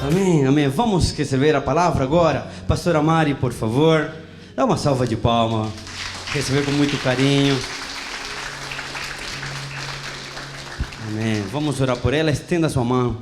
Amém, amém. Vamos receber a palavra agora. Pastora Mari, por favor. Dá uma salva de palmas. Receber com muito carinho. Amém. Vamos orar por ela. Estenda sua mão.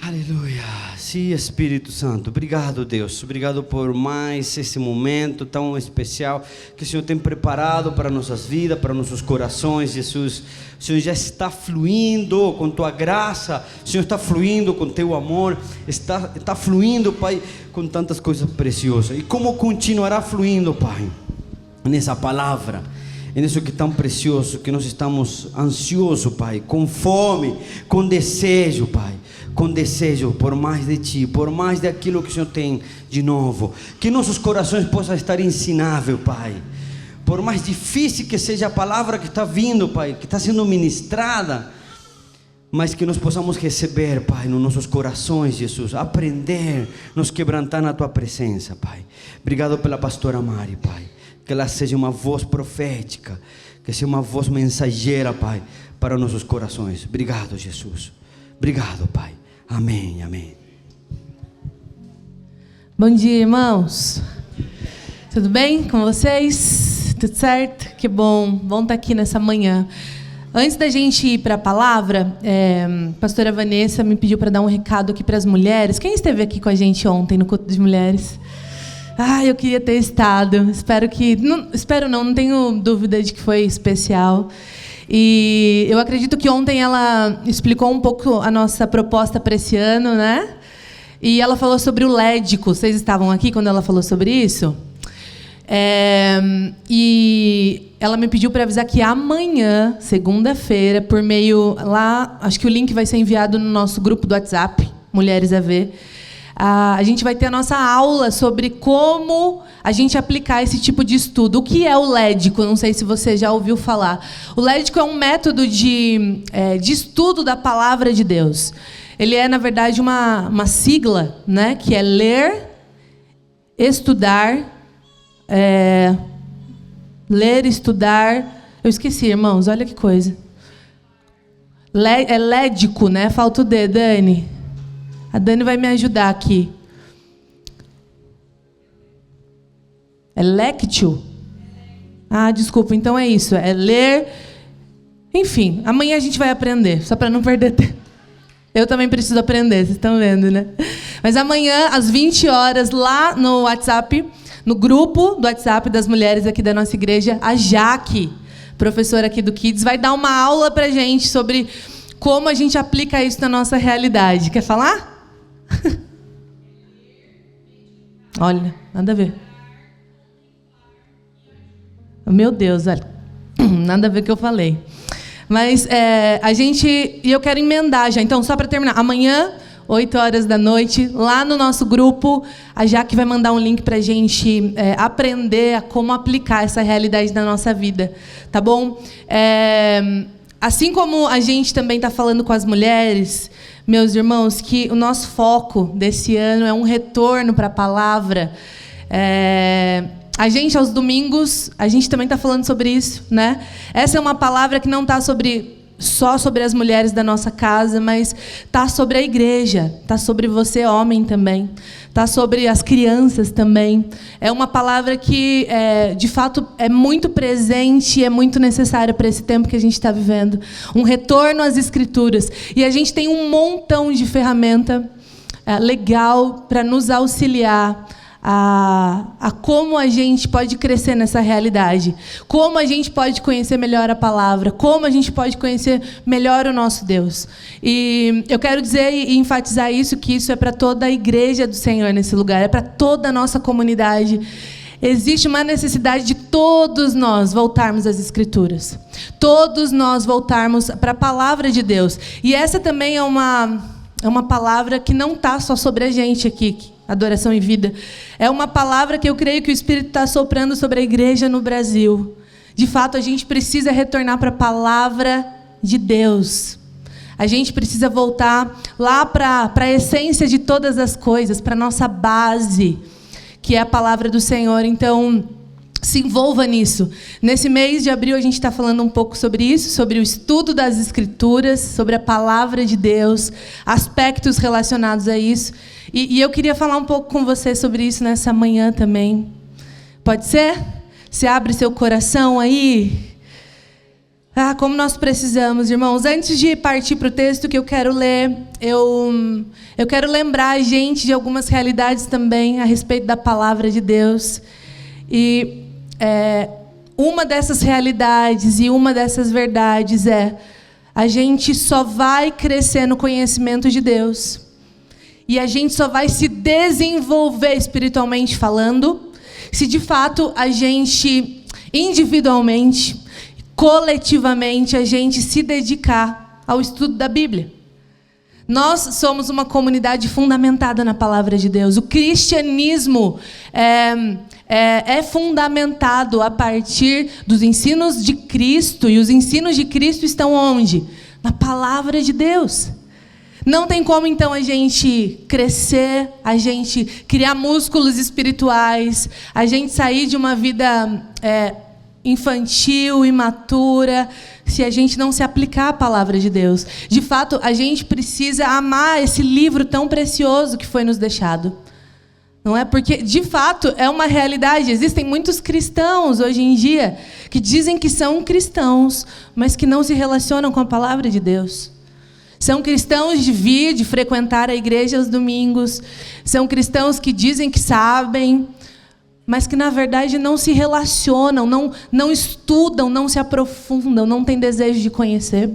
Aleluia. Sim, Espírito Santo. Obrigado, Deus. Obrigado por mais esse momento tão especial que o Senhor tem preparado para nossas vidas, para nossos corações, Jesus. O Senhor já está fluindo com Tua graça. O Senhor está fluindo com Teu amor. Está fluindo, Pai, com tantas coisas preciosas. E como continuará fluindo, Pai, nessa palavra, nisso que é tão precioso, que nós estamos ansiosos, Pai, com fome, com desejo, Pai, com desejo por mais de Ti, por mais daquilo que o Senhor tem de novo, que nossos corações possam estar ensináveis, Pai, por mais difícil que seja a palavra que está vindo, Pai, que está sendo ministrada, mas que nós possamos receber, Pai, nos nossos corações, Jesus, aprender, nos quebrantar na Tua presença, Pai. Obrigado pela pastora Mari, Pai, que ela seja uma voz profética, que seja uma voz mensageira, Pai, para nossos corações. Obrigado, Jesus. Obrigado, Pai. Amém, amém. Bom dia, irmãos. Tudo bem com vocês? Tudo certo? Que bom. Bom estar aqui nessa manhã. Antes da gente ir para a palavra, a pastora Vanessa me pediu para dar um recado aqui para as mulheres. Quem esteve aqui com a gente ontem no culto das mulheres? Eu queria ter estado. Não tenho dúvida de que foi especial. E eu acredito que ontem ela explicou um pouco a nossa proposta para esse ano, né? E ela falou sobre o lédico. Vocês estavam aqui quando ela falou sobre isso? E ela me pediu para avisar que amanhã, segunda-feira, por meio lá, acho que o link vai ser enviado no nosso grupo do WhatsApp, Mulheres a Ver. A gente vai ter a nossa aula sobre como a gente aplicar esse tipo de estudo. O que é o lédico? Não sei se você já ouviu falar. O lédico é um método de estudo da palavra de Deus. Ele é, na verdade, uma sigla, né, que é ler, estudar, ler, estudar. Eu esqueci, irmãos, olha que coisa. É lédico, né? Falta o D, Dani. A Dani vai me ajudar aqui. É lectio? Desculpa, então é isso. É ler. Enfim, amanhã a gente vai aprender, só para não perder tempo. Eu também preciso aprender, vocês estão vendo, né? Mas amanhã, às 20 horas, lá no WhatsApp, no grupo do WhatsApp das mulheres aqui da nossa igreja, a Jaque, professora aqui do Kids, vai dar uma aula para a gente sobre como a gente aplica isso na nossa realidade. Quer falar? Olha, nada a ver. Meu Deus, olha, nada a ver com o que eu falei. Mas eu quero emendar já. Então, só para terminar, amanhã, 8 horas da noite, lá no nosso grupo, a Jaque vai mandar um link para a gente aprender a como aplicar essa realidade na nossa vida, tá bom? Assim como a gente também está falando com as mulheres, meus irmãos, que o nosso foco desse ano é um retorno para a palavra. A gente, aos domingos, a gente também está falando sobre isso, né? Essa é uma palavra que não está só sobre as mulheres da nossa casa, mas está sobre a igreja, está sobre você, homem, também. Está sobre as crianças também. É uma palavra que, de fato, é muito presente e é muito necessária para esse tempo que a gente está vivendo. Um retorno às Escrituras. E a gente tem um montão de ferramenta legal para nos auxiliar a como a gente pode crescer nessa realidade, como a gente pode conhecer melhor a palavra, como a gente pode conhecer melhor o nosso Deus. E eu quero dizer e enfatizar isso, que isso é para toda a igreja do Senhor nesse lugar, é para toda a nossa comunidade. Existe uma necessidade de todos nós voltarmos às Escrituras, todos nós voltarmos para a palavra de Deus. E essa também é uma palavra que não está só sobre a gente aqui, Adoração e Vida. É uma palavra que eu creio que o Espírito está soprando sobre a igreja no Brasil. De fato, a gente precisa retornar para a palavra de Deus. A gente precisa voltar lá para a essência de todas as coisas, para a nossa base, que é a palavra do Senhor. Então, Se envolva nisso. Nesse mês de abril, a gente está falando um pouco sobre isso, sobre o estudo das Escrituras, sobre a palavra de Deus, aspectos relacionados a isso. E eu queria falar um pouco com você sobre isso nessa manhã também. Pode ser? Você abre seu coração aí. Como nós precisamos, irmãos. Antes de partir para o texto que eu quero ler, eu quero lembrar a gente de algumas realidades também a respeito da palavra de Deus. E uma dessas realidades e uma dessas verdades a gente só vai crescer no conhecimento de Deus. E a gente só vai se desenvolver espiritualmente falando, se de fato a gente, individualmente, coletivamente, a gente se dedicar ao estudo da Bíblia. Nós somos uma comunidade fundamentada na palavra de Deus. O cristianismo é fundamentado a partir dos ensinos de Cristo. E os ensinos de Cristo estão onde? Na palavra de Deus. Não tem como, então, a gente crescer, a gente criar músculos espirituais, a gente sair de uma vida infantil, imatura, se a gente não se aplicar à palavra de Deus. De fato, a gente precisa amar esse livro tão precioso que foi nos deixado. Não é? Porque, de fato, é uma realidade. Existem muitos cristãos hoje em dia que dizem que são cristãos, mas que não se relacionam com a palavra de Deus. São cristãos de vir, de frequentar a igreja aos domingos. São cristãos que dizem que sabem, mas que, na verdade, não se relacionam, não estudam, não se aprofundam, não têm desejo de conhecer.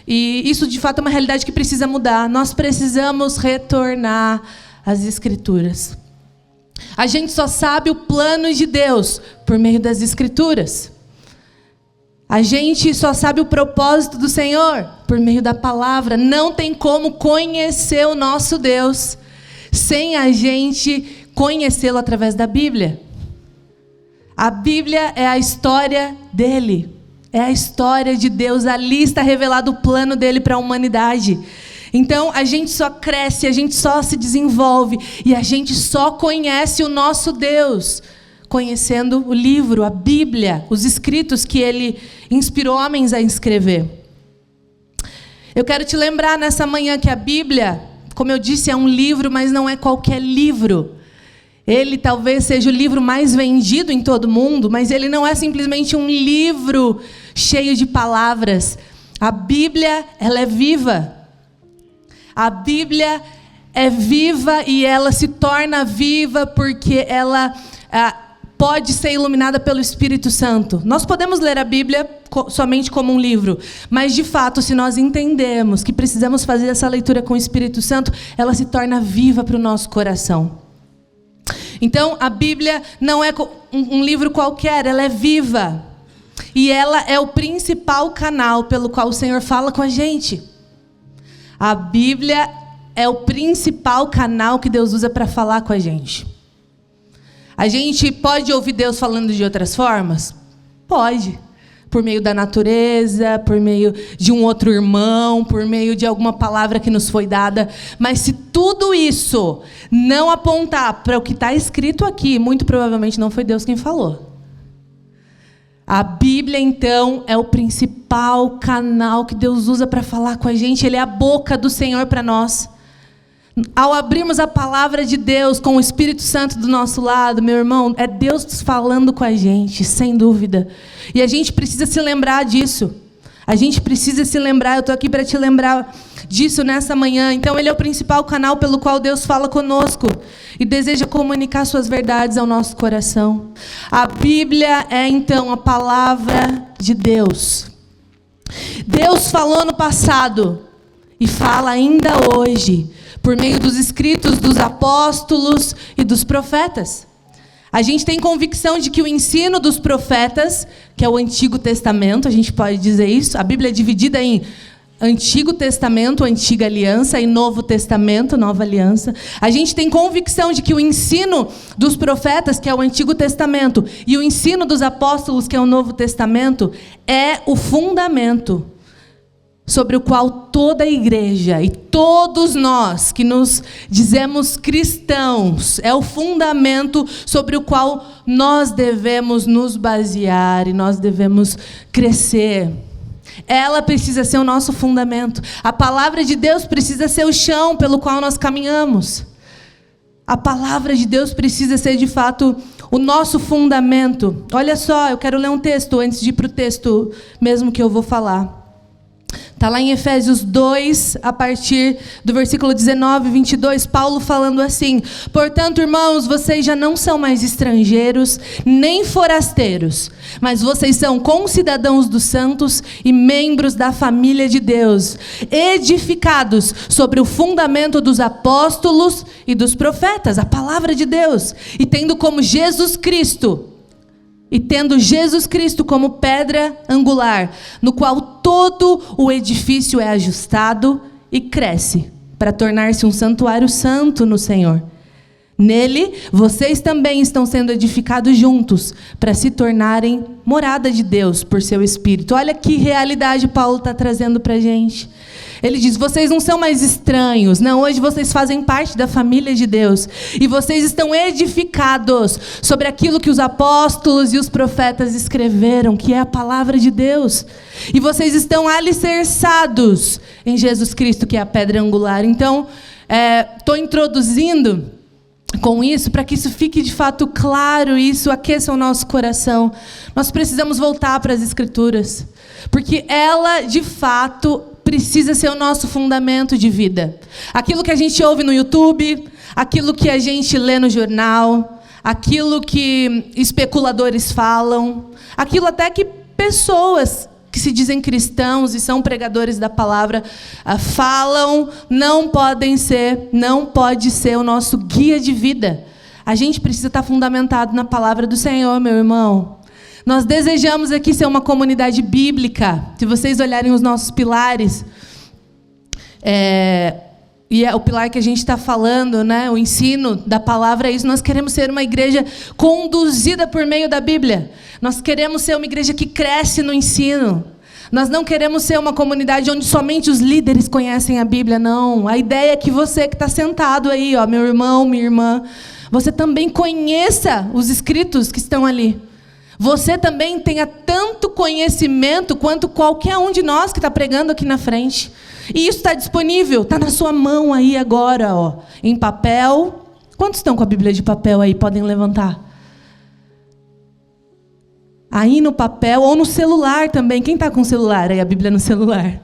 E isso, de fato, é uma realidade que precisa mudar. Nós precisamos retornar às Escrituras. A gente só sabe o plano de Deus por meio das Escrituras. A gente só sabe o propósito do Senhor por meio da palavra. Não tem como conhecer o nosso Deus sem a gente conhecê-lo através da Bíblia. A Bíblia é a história dele. É a história de Deus. Ali está revelado o plano dele para a humanidade. Então, a gente só cresce, a gente só se desenvolve e a gente só conhece o nosso Deus conhecendo o livro, a Bíblia, os escritos que ele inspirou homens a escrever. Eu quero te lembrar nessa manhã que a Bíblia, como eu disse, é um livro, mas não é qualquer livro. Ele talvez seja o livro mais vendido em todo o mundo, mas ele não é simplesmente um livro cheio de palavras. A Bíblia, ela é viva. A Bíblia é viva e ela se torna viva porque ela pode ser iluminada pelo Espírito Santo. Nós podemos ler a Bíblia somente como um livro, mas, de fato, se nós entendemos que precisamos fazer essa leitura com o Espírito Santo, ela se torna viva para o nosso coração. Então, a Bíblia não é um livro qualquer, ela é viva. E ela é o principal canal pelo qual o Senhor fala com a gente. A Bíblia é o principal canal que Deus usa para falar com a gente. A gente pode ouvir Deus falando de outras formas? Pode. Por meio da natureza, por meio de um outro irmão, por meio de alguma palavra que nos foi dada. Mas se tudo isso não apontar para o que está escrito aqui, muito provavelmente não foi Deus quem falou. A Bíblia, então, é o principal canal que Deus usa para falar com a gente. Ele é a boca do Senhor para nós. Ao abrirmos a palavra de Deus com o Espírito Santo do nosso lado, meu irmão, é Deus falando com a gente, sem dúvida. E a gente precisa se lembrar disso. A gente precisa se lembrar, eu estou aqui para te lembrar disso nessa manhã. Então, ele é o principal canal pelo qual Deus fala conosco e deseja comunicar suas verdades ao nosso coração. A Bíblia é, então, a palavra de Deus. Deus falou no passado e fala ainda hoje, por meio dos escritos dos apóstolos e dos profetas. A gente tem convicção de que o ensino dos profetas, que é o Antigo Testamento, a gente pode dizer isso, a Bíblia é dividida em Antigo Testamento, Antiga Aliança, e Novo Testamento, Nova Aliança. A gente tem convicção de que o ensino dos profetas, que é o Antigo Testamento, e o ensino dos apóstolos, que é o Novo Testamento, é o fundamento sobre o qual toda a igreja e todos nós que nos dizemos cristãos, é o fundamento sobre o qual nós devemos nos basear e nós devemos crescer. Ela precisa ser o nosso fundamento. A palavra de Deus precisa ser o chão pelo qual nós caminhamos. A palavra de Deus precisa ser, de fato, o nosso fundamento. Olha só, eu quero ler um texto antes de ir para o texto mesmo que eu vou falar. Está lá em Efésios 2, a partir do versículo 19 e 22, Paulo falando assim: portanto, irmãos, vocês já não são mais estrangeiros, nem forasteiros, mas vocês são concidadãos dos santos e membros da família de Deus, edificados sobre o fundamento dos apóstolos e dos profetas, a palavra de Deus, e tendo Jesus Cristo como pedra angular, no qual todo o edifício é ajustado e cresce, para tornar-se um santuário santo no Senhor. Nele, vocês também estão sendo edificados juntos, para se tornarem morada de Deus por seu Espírito. Olha que realidade Paulo está trazendo para a gente. Ele diz: vocês não são mais estranhos, não, hoje vocês fazem parte da família de Deus, e vocês estão edificados sobre aquilo que os apóstolos e os profetas escreveram, que é a palavra de Deus, e vocês estão alicerçados em Jesus Cristo, que é a pedra angular. Então, estou introduzindo com isso, para que isso fique de fato claro, isso aqueça o nosso coração. Nós precisamos voltar para as Escrituras, porque ela, de fato, precisa ser o nosso fundamento de vida. Aquilo que a gente ouve no YouTube, aquilo que a gente lê no jornal, aquilo que especuladores falam, aquilo até que pessoas que se dizem cristãos e são pregadores da palavra falam, não pode ser o nosso guia de vida. A gente precisa estar fundamentado na palavra do Senhor, meu irmão. Nós desejamos aqui ser uma comunidade bíblica. Se vocês olharem os nossos pilares, e é o pilar que a gente está falando, né? O ensino da palavra é isso. Nós queremos ser uma igreja conduzida por meio da Bíblia. Nós queremos ser uma igreja que cresce no ensino. Nós não queremos ser uma comunidade onde somente os líderes conhecem a Bíblia, não. A ideia é que você que está sentado aí, ó, meu irmão, minha irmã, você também conheça os escritos que estão ali. Você também tenha tanto conhecimento quanto qualquer um de nós que está pregando aqui na frente. E isso está disponível, está na sua mão aí agora, ó, em papel. Quantos estão com a Bíblia de papel aí? Podem levantar. Aí no papel ou no celular também. Quem está com o celular aí, a Bíblia no celular?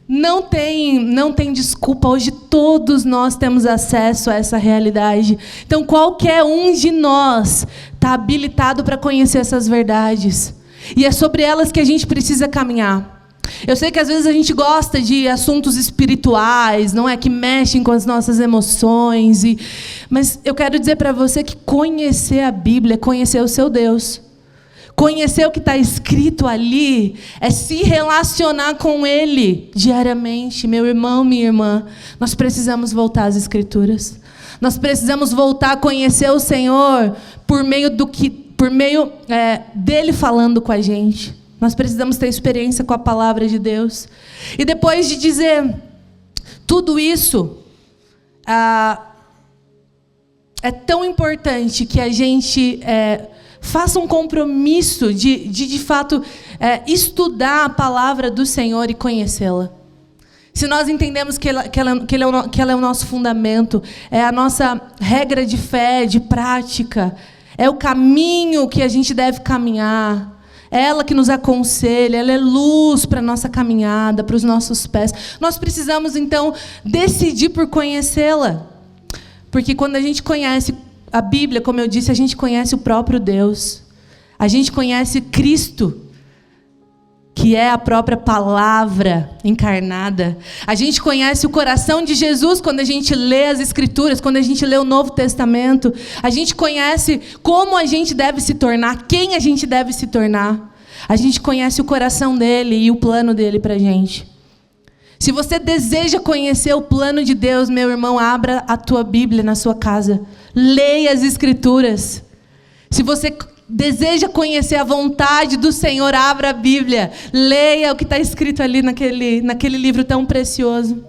Não tem desculpa. Hoje todos nós temos acesso a essa realidade. Então qualquer um de nós está habilitado para conhecer essas verdades. E é sobre elas que a gente precisa caminhar. Eu sei que às vezes a gente gosta de assuntos espirituais, não é, que mexem com as nossas emoções. Mas eu quero dizer para você que conhecer a Bíblia é conhecer o seu Deus. Conhecer o que está escrito ali é se relacionar com Ele diariamente. Meu irmão, minha irmã, nós precisamos voltar às Escrituras. Nós precisamos voltar a conhecer o Senhor por meio dele falando com a gente. Nós precisamos ter experiência com a palavra de Deus. E depois de dizer tudo isso, é tão importante que a gente faça um compromisso de fato, estudar a palavra do Senhor e conhecê-la. Se nós entendemos que ela é o nosso fundamento, é a nossa regra de fé, de prática, é o caminho que a gente deve caminhar, é ela que nos aconselha, ela é luz para a nossa caminhada, para os nossos pés. Nós precisamos, então, decidir por conhecê-la. Porque quando a gente conhece a Bíblia, como eu disse, a gente conhece o próprio Deus. A gente conhece Cristo, que é a própria palavra encarnada. A gente conhece o coração de Jesus quando a gente lê as Escrituras, quando a gente lê o Novo Testamento. A gente conhece como a gente deve se tornar, quem a gente deve se tornar. A gente conhece o coração dele e o plano dele para a gente. Se você deseja conhecer o plano de Deus, meu irmão, abra a tua Bíblia na sua casa. Leia as Escrituras. Se você deseja conhecer a vontade do Senhor, abra a Bíblia, leia o que está escrito ali naquele livro tão precioso.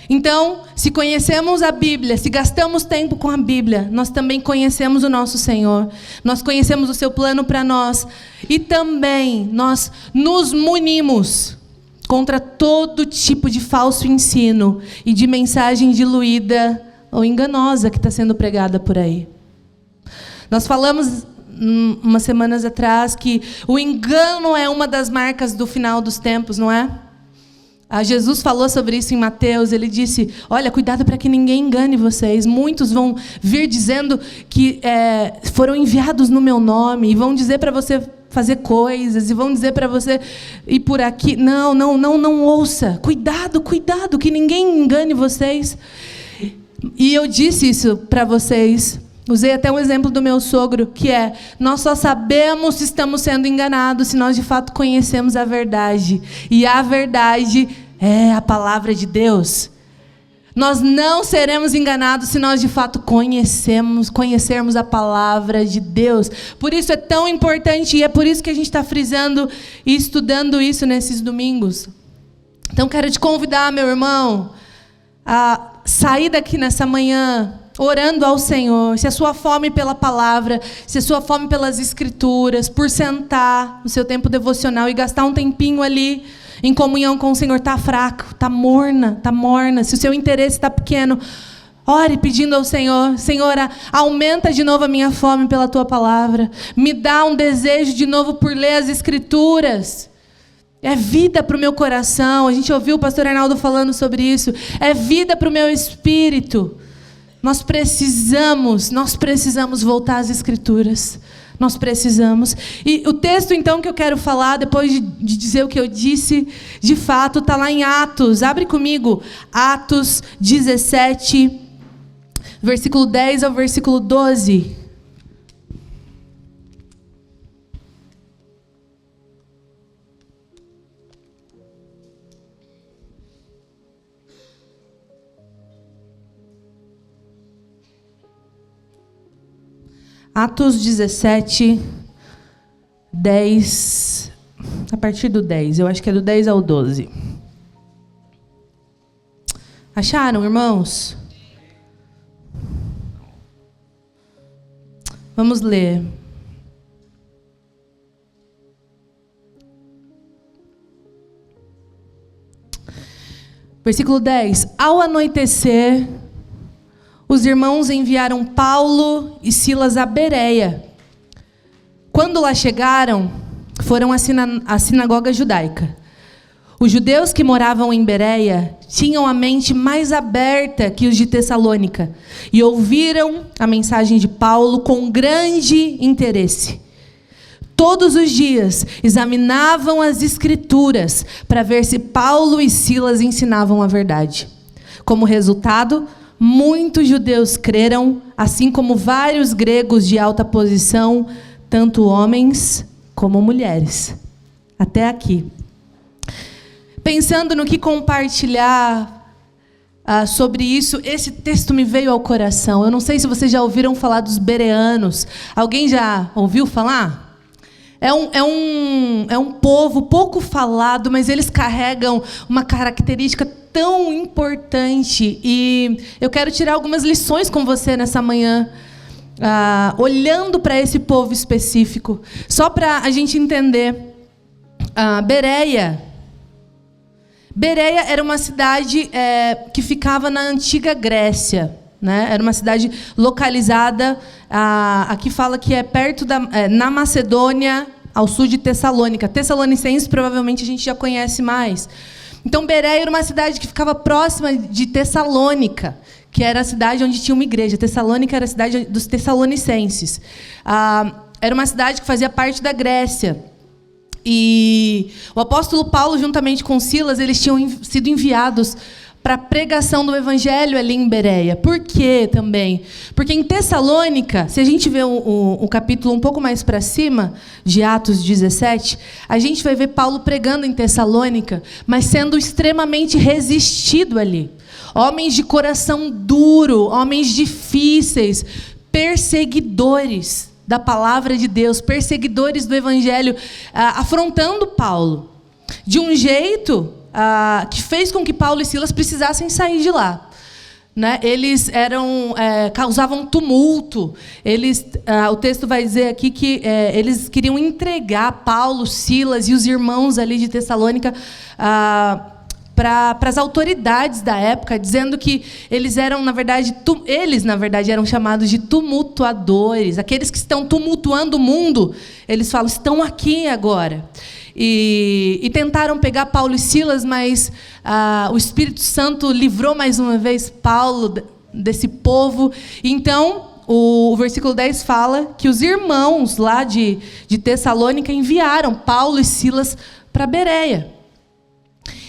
Então, se conhecemos a Bíblia, se gastamos tempo com a Bíblia, nós também conhecemos o nosso Senhor, nós conhecemos o seu plano para nós, e também nós nos munimos contra todo tipo de falso ensino e de mensagem diluída ou enganosa que está sendo pregada por aí. Nós falamos umas semanas atrás que o engano é uma das marcas do final dos tempos, não é? Jesus falou sobre isso em Mateus. Ele disse: olha, cuidado para que ninguém engane vocês. Muitos vão vir dizendo que foram enviados no meu nome, e vão dizer para você fazer coisas, e vão dizer para você ir por aqui. Não ouça. Cuidado, que ninguém engane vocês. E eu disse isso para vocês. Usei até um exemplo do meu sogro, que nós só sabemos se estamos sendo enganados se nós de fato conhecemos a verdade. E a verdade é a palavra de Deus. Nós não seremos enganados se nós de fato conhecermos a palavra de Deus. Por isso é tão importante, e é por isso que a gente está frisando e estudando isso nesses domingos. Então quero te convidar, meu irmão, a sair daqui nessa manhã orando ao Senhor. Se a sua fome pela palavra, se a sua fome pelas escrituras, por sentar no seu tempo devocional e gastar um tempinho ali em comunhão com o Senhor, está fraco, está morna, se o seu interesse está pequeno, ore pedindo ao Senhor: Senhor, aumenta de novo a minha fome pela tua palavra, me dá um desejo de novo por ler as escrituras. É vida para o meu coração. A gente ouviu o pastor Arnaldo falando sobre isso. É vida para o meu espírito. Nós precisamos voltar às Escrituras. Nós precisamos. E o texto, então, que eu quero falar, depois de dizer o que eu disse, de fato, está lá em Atos. Abre comigo. Atos 17, versículo 10 ao versículo 12. Atos 17, 10, a partir do 10, eu acho que é do 10 ao 12. Acharam, irmãos? Vamos ler. Versículo 10. Ao anoitecer, os irmãos enviaram Paulo e Silas a Bereia. Quando lá chegaram, foram à sinagoga judaica. Os judeus que moravam em Bereia tinham a mente mais aberta que os de Tessalônica e ouviram a mensagem de Paulo com grande interesse. Todos os dias examinavam as Escrituras para ver se Paulo e Silas ensinavam a verdade. Como resultado, muitos judeus creram, assim como vários gregos de alta posição, tanto homens como mulheres. Até aqui. Pensando no que compartilhar sobre isso, esse texto me veio ao coração. Eu não sei se vocês já ouviram falar dos bereanos. Alguém já ouviu falar? É um povo pouco falado, mas eles carregam uma característica tão importante. E eu quero tirar algumas lições com você nessa manhã, olhando para esse povo específico, só para a gente entender. Bereia era uma cidade que ficava na antiga Grécia, né? Era uma cidade localizada, aqui fala que é perto na Macedônia, ao sul de Tessalônica. Tessalonicenses provavelmente a gente já conhece mais. Então, Bereia era uma cidade que ficava próxima de Tessalônica, que era a cidade onde tinha uma igreja. Tessalônica era a cidade dos tessalonicenses. Era uma cidade que fazia parte da Grécia. E o apóstolo Paulo, juntamente com Silas, eles tinham sido enviados para a pregação do evangelho ali em Bereia. Por quê também? Porque em Tessalônica, se a gente vê o capítulo um pouco mais para cima, de Atos 17, a gente vai ver Paulo pregando em Tessalônica, mas sendo extremamente resistido ali. Homens de coração duro, homens difíceis, perseguidores. da palavra de Deus, perseguidores do evangelho, afrontando Paulo, de um jeito que fez com que Paulo e Silas precisassem sair de lá. Né? Eles causavam tumulto. O texto vai dizer aqui que eles queriam entregar Paulo, Silas e os irmãos ali de Tessalônica para as autoridades da época, dizendo que eles na verdade eram chamados de tumultuadores, aqueles que estão tumultuando o mundo. Eles falam, estão aqui agora. E tentaram pegar Paulo e Silas, mas o Espírito Santo livrou mais uma vez Paulo desse povo. Então, o versículo 10 fala que os irmãos lá de Tessalônica enviaram Paulo e Silas para Bereia.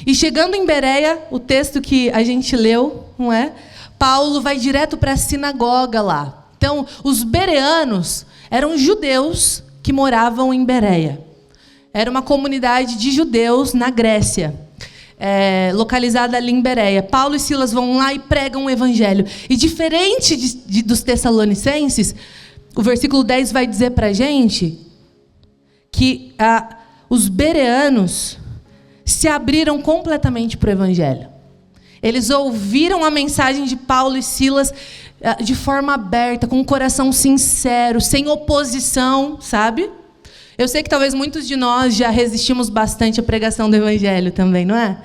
E chegando em Bereia, o texto que a gente leu, não é? Paulo vai direto para a sinagoga lá. Então, os bereanos eram judeus que moravam em Bereia. Era uma comunidade de judeus na Grécia, localizada ali em Bereia. Paulo e Silas vão lá e pregam o evangelho. E diferente dos tessalonicenses, o versículo 10 vai dizer para a gente que os bereanos se abriram completamente para o evangelho. Eles ouviram a mensagem de Paulo e Silas de forma aberta, com um coração sincero, sem oposição, sabe? Eu sei que talvez muitos de nós já resistimos bastante à pregação do evangelho também, não é?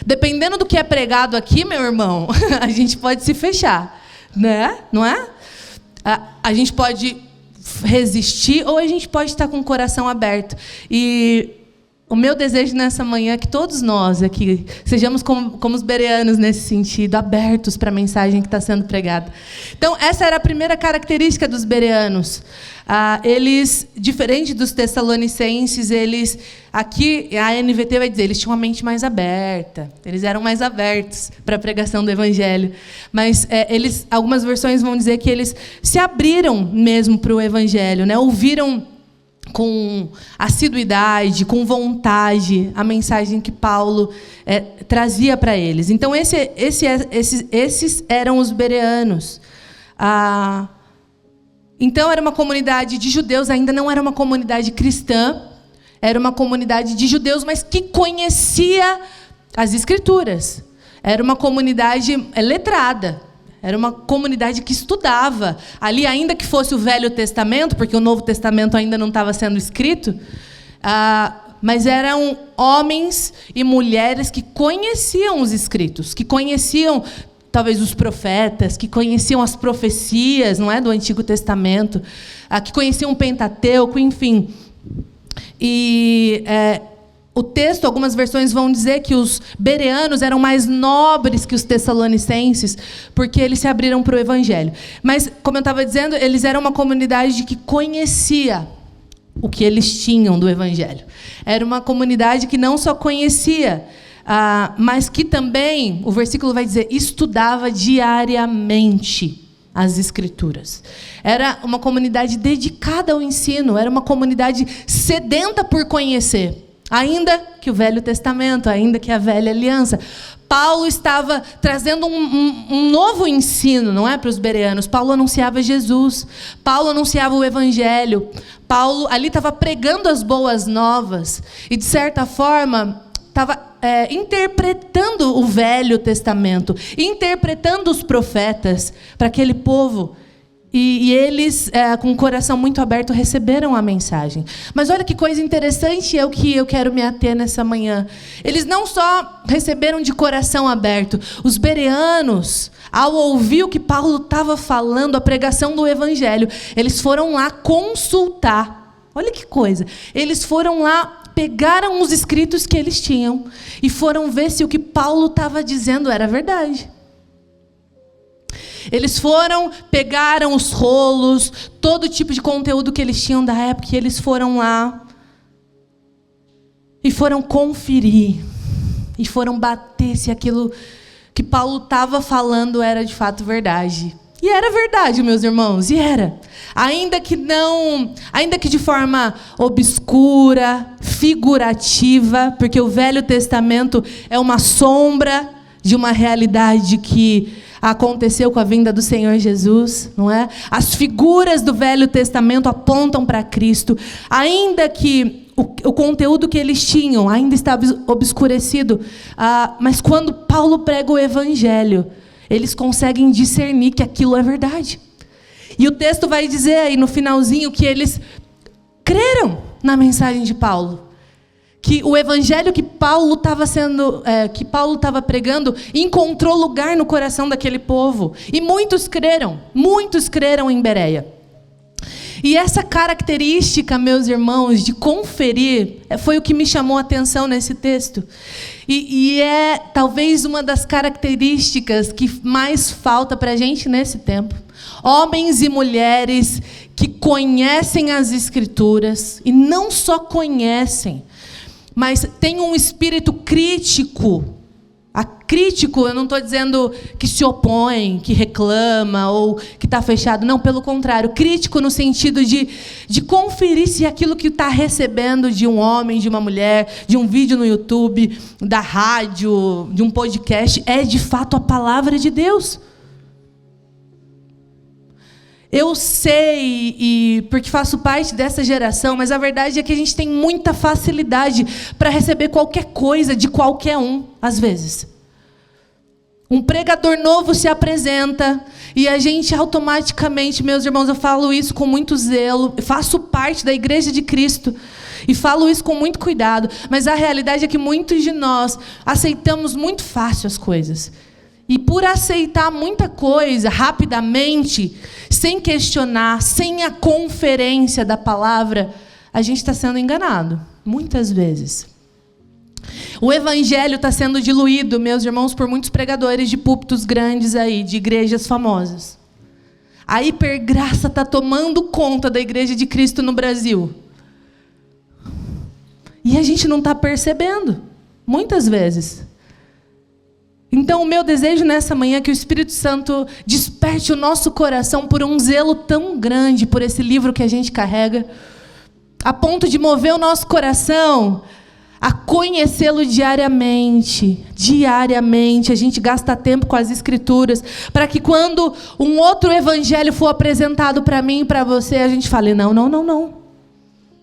Dependendo do que é pregado aqui, meu irmão, a gente pode se fechar, né? Não é? A gente pode resistir ou a gente pode estar com o coração aberto. E o meu desejo nessa manhã é que todos nós aqui sejamos como os bereanos nesse sentido, abertos para a mensagem que está sendo pregada. Então, essa era a primeira característica dos bereanos. Eles, diferente dos tessalonicenses, aqui a NVT vai dizer, eles tinham uma mente mais aberta, eles eram mais abertos para a pregação do evangelho. Mas algumas versões vão dizer que eles se abriram mesmo para o evangelho, né? Ouviram com assiduidade, com vontade, a mensagem que Paulo trazia para eles. Então, esses eram os bereanos. Então, era uma comunidade de judeus, ainda não era uma comunidade cristã, era uma comunidade de judeus, mas que conhecia as Escrituras. Era uma comunidade letrada. Era uma comunidade que estudava. Ali, ainda que fosse o Velho Testamento, porque o Novo Testamento ainda não estava sendo escrito, mas eram homens e mulheres que conheciam os Escritos, que conheciam, talvez, os profetas, que conheciam as profecias, não é, do Antigo Testamento, que conheciam o Pentateuco, enfim. E o texto, algumas versões vão dizer que os bereanos eram mais nobres que os tessalonicenses, porque eles se abriram para o evangelho. Mas, como eu estava dizendo, eles eram uma comunidade que conhecia o que eles tinham do evangelho. Era uma comunidade que não só conhecia, mas que também, o versículo vai dizer, estudava diariamente as Escrituras. Era uma comunidade dedicada ao ensino, era uma comunidade sedenta por conhecer. Ainda que o Velho Testamento, ainda que a Velha Aliança. Paulo estava trazendo um novo ensino, não é, para os bereanos. Paulo anunciava Jesus. Paulo anunciava o Evangelho. Paulo ali estava pregando as boas novas. E, de certa forma, estava interpretando o Velho Testamento, interpretando os profetas para aquele povo. E eles, com o coração muito aberto, receberam a mensagem. Mas olha que coisa interessante, é o que eu quero me ater nessa manhã. Eles não só receberam de coração aberto. Os bereanos, ao ouvir o que Paulo estava falando, a pregação do Evangelho, eles foram lá consultar. Olha que coisa. Eles foram lá, pegaram os escritos que eles tinham e foram ver se o que Paulo estava dizendo era verdade. Eles foram, pegaram os rolos, todo tipo de conteúdo que eles tinham da época, e eles foram lá e foram conferir, e foram bater se aquilo que Paulo estava falando era de fato verdade. E era verdade, meus irmãos, e era. Ainda que de forma obscura, figurativa, porque o Velho Testamento é uma sombra de uma realidade que aconteceu com a vinda do Senhor Jesus, não é? As figuras do Velho Testamento apontam para Cristo, ainda que o conteúdo que eles tinham ainda estava obscurecido, mas quando Paulo prega o Evangelho, eles conseguem discernir que aquilo é verdade. E o texto vai dizer aí no finalzinho que eles creram na mensagem de Paulo, que o evangelho que Paulo estava pregando encontrou lugar no coração daquele povo, e muitos creram em Bereia. E essa característica, meus irmãos, de conferir, foi o que me chamou a atenção nesse texto. E é talvez uma das características que mais falta para a gente nesse tempo. Homens e mulheres que conhecem as Escrituras, e não só conhecem, mas têm um espírito crítico. Crítico, eu não estou dizendo que se opõe, que reclama ou que está fechado. Não, pelo contrário. Crítico no sentido de conferir se aquilo que está recebendo de um homem, de uma mulher, de um vídeo no YouTube, da rádio, de um podcast, é de fato a palavra de Deus. Eu sei, e porque faço parte dessa geração, mas a verdade é que a gente tem muita facilidade para receber qualquer coisa de qualquer um, às vezes. Um pregador novo se apresenta e a gente automaticamente, meus irmãos, eu falo isso com muito zelo, faço parte da Igreja de Cristo e falo isso com muito cuidado, mas a realidade é que muitos de nós aceitamos muito fácil as coisas. E por aceitar muita coisa rapidamente, sem questionar, sem a conferência da palavra, a gente está sendo enganado, muitas vezes. O evangelho está sendo diluído, meus irmãos, por muitos pregadores de púlpitos grandes aí, de igrejas famosas. A hipergraça está tomando conta da Igreja de Cristo no Brasil. E a gente não está percebendo, muitas vezes. Então, o meu desejo nessa manhã é que o Espírito Santo desperte o nosso coração por um zelo tão grande por esse livro que a gente carrega, a ponto de mover o nosso coração a conhecê-lo diariamente. Diariamente, a gente gasta tempo com as Escrituras, para que quando um outro evangelho for apresentado para mim e para você, a gente fale, não.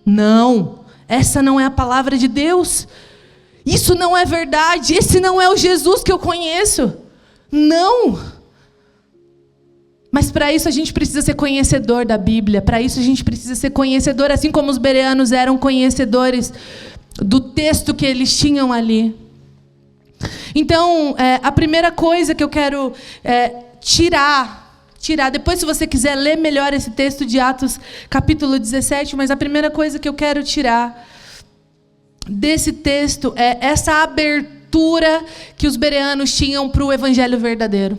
Não, essa não é a palavra de Deus. Isso não é verdade, esse não é o Jesus que eu conheço. Não. Mas para isso a gente precisa ser conhecedor da Bíblia, para isso a gente precisa ser conhecedor, assim como os bereanos eram conhecedores do texto que eles tinham ali. Então, a primeira coisa que eu quero tirar, depois se você quiser ler melhor esse texto de Atos capítulo 17, mas a primeira coisa que eu quero tirar desse texto é essa abertura que os bereanos tinham para o evangelho verdadeiro.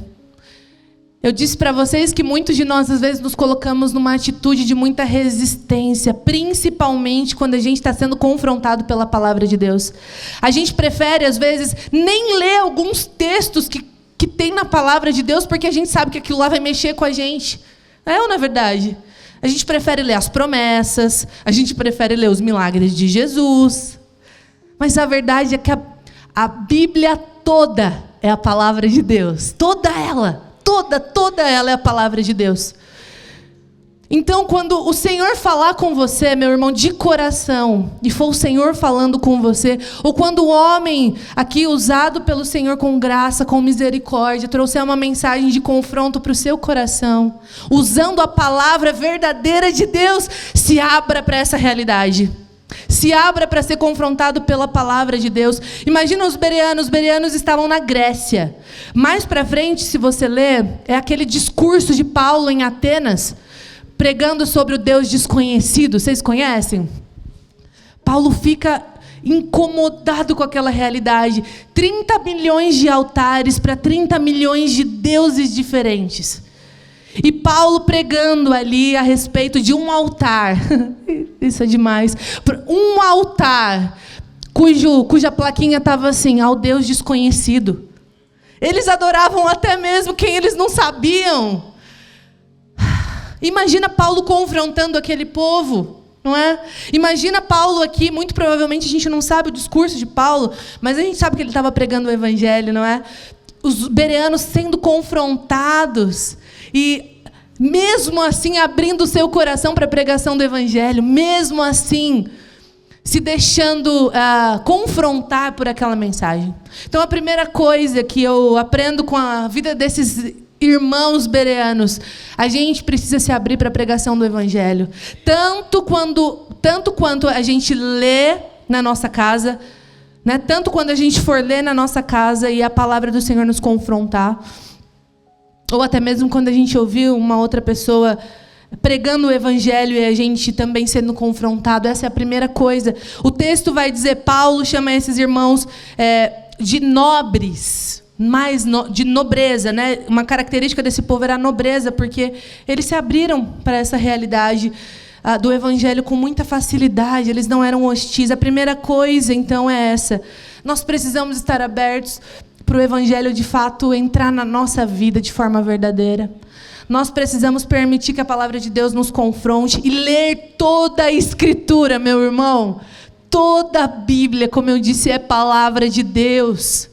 Eu disse para vocês que muitos de nós, às vezes, nos colocamos numa atitude de muita resistência, principalmente quando a gente está sendo confrontado pela palavra de Deus. A gente prefere, às vezes, nem ler alguns textos que tem na palavra de Deus, porque a gente sabe que aquilo lá vai mexer com a gente. É ou não é verdade? A gente prefere ler as promessas, a gente prefere ler os milagres de Jesus. Mas a verdade é que a Bíblia toda é a palavra de Deus. Toda ela é a palavra de Deus. Então, quando o Senhor falar com você, meu irmão, de coração, e for o Senhor falando com você, ou quando o homem aqui usado pelo Senhor com graça, com misericórdia, trouxer uma mensagem de confronto para o seu coração, usando a palavra verdadeira de Deus, se abra para essa realidade. Se abra para ser confrontado pela palavra de Deus. Imagina os bereanos estavam na Grécia. Mais para frente, se você ler, é aquele discurso de Paulo em Atenas, pregando sobre o Deus desconhecido. Vocês conhecem? Paulo fica incomodado com aquela realidade. 30 milhões de altares para 30 milhões de deuses diferentes. E Paulo pregando ali a respeito de um altar, isso é demais, um altar cuja plaquinha estava assim, ao Deus desconhecido. Eles adoravam até mesmo quem eles não sabiam. Imagina Paulo confrontando aquele povo, não é? Imagina Paulo aqui, muito provavelmente a gente não sabe o discurso de Paulo, mas a gente sabe que ele estava pregando o evangelho, não é? os bereanos sendo confrontados e mesmo assim abrindo o seu coração para a pregação do evangelho, mesmo assim se deixando confrontar por aquela mensagem. Então a primeira coisa que eu aprendo com a vida desses irmãos bereanos, a gente precisa se abrir para a pregação do evangelho, tanto quanto a gente lê na nossa casa, né? Tanto quando a gente for ler na nossa casa e a palavra do Senhor nos confrontar, ou até mesmo quando a gente ouvir uma outra pessoa pregando o evangelho e a gente também sendo confrontado. Essa é a primeira coisa. O texto vai dizer, Paulo chama esses irmãos de nobres, de nobreza, né? Uma característica desse povo era a nobreza, porque eles se abriram para essa realidade do evangelho com muita facilidade, eles não eram hostis. A primeira coisa, então, é essa. Nós precisamos estar abertos para o evangelho, de fato, entrar na nossa vida de forma verdadeira. Nós precisamos permitir que a palavra de Deus nos confronte e ler toda a Escritura, meu irmão. Toda a Bíblia, como eu disse, é palavra de Deus.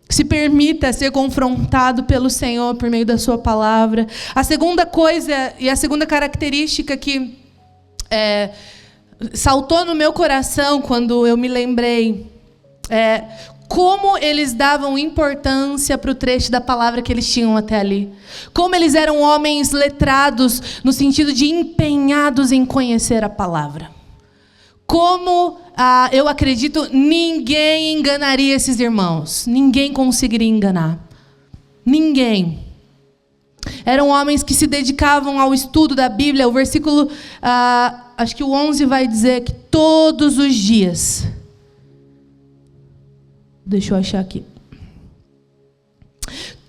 Se permita ser confrontado pelo Senhor por meio da sua palavra. A segunda coisa e a segunda característica que saltou no meu coração quando eu me lembrei como eles davam importância para o trecho da palavra que eles tinham até ali. Como eles eram homens letrados no sentido de empenhados em conhecer a palavra. Como eu acredito, ninguém enganaria esses irmãos. Ninguém conseguiria enganar. Ninguém. Eram homens que se dedicavam ao estudo da Bíblia. O versículo, acho que o 11 vai dizer que todos os dias... Deixa eu achar aqui.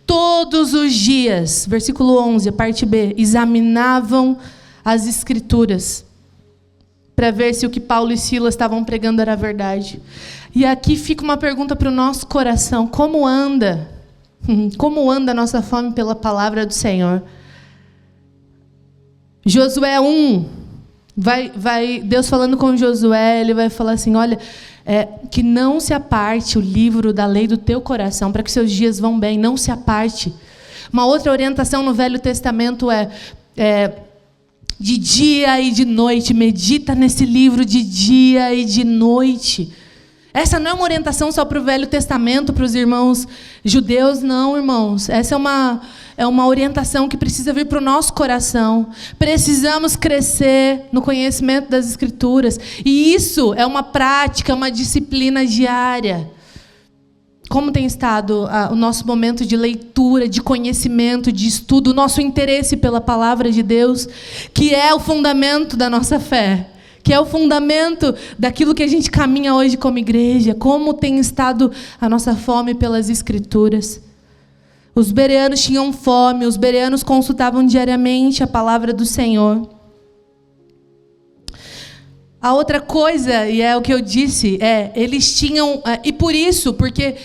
Todos os dias, versículo 11, a parte B, examinavam as Escrituras para ver se o que Paulo e Silas estavam pregando era verdade. E aqui fica uma pergunta para o nosso coração: como anda? Como anda a nossa fome pela palavra do Senhor? Josué 1, Deus falando com Josué, ele vai falar assim: olha, que não se aparte o livro da lei do teu coração, para que seus dias vão bem, não se aparte. Uma outra orientação no Velho Testamento de dia e de noite, medita nesse livro de dia e de noite. Essa não é uma orientação só para o Velho Testamento, para os irmãos judeus, não, irmãos. Essa é uma orientação que precisa vir para o nosso coração. Precisamos crescer no conhecimento das Escrituras. E isso é uma prática, uma disciplina diária. Como tem estado o nosso momento de leitura, de conhecimento, de estudo, o nosso interesse pela palavra de Deus, que é o fundamento da nossa fé, que é o fundamento daquilo que a gente caminha hoje como igreja. Como tem estado a nossa fome pelas Escrituras. Os bereanos tinham fome, os bereanos consultavam diariamente a palavra do Senhor. A outra coisa, e é o que eu disse, eles tinham, e por isso, porque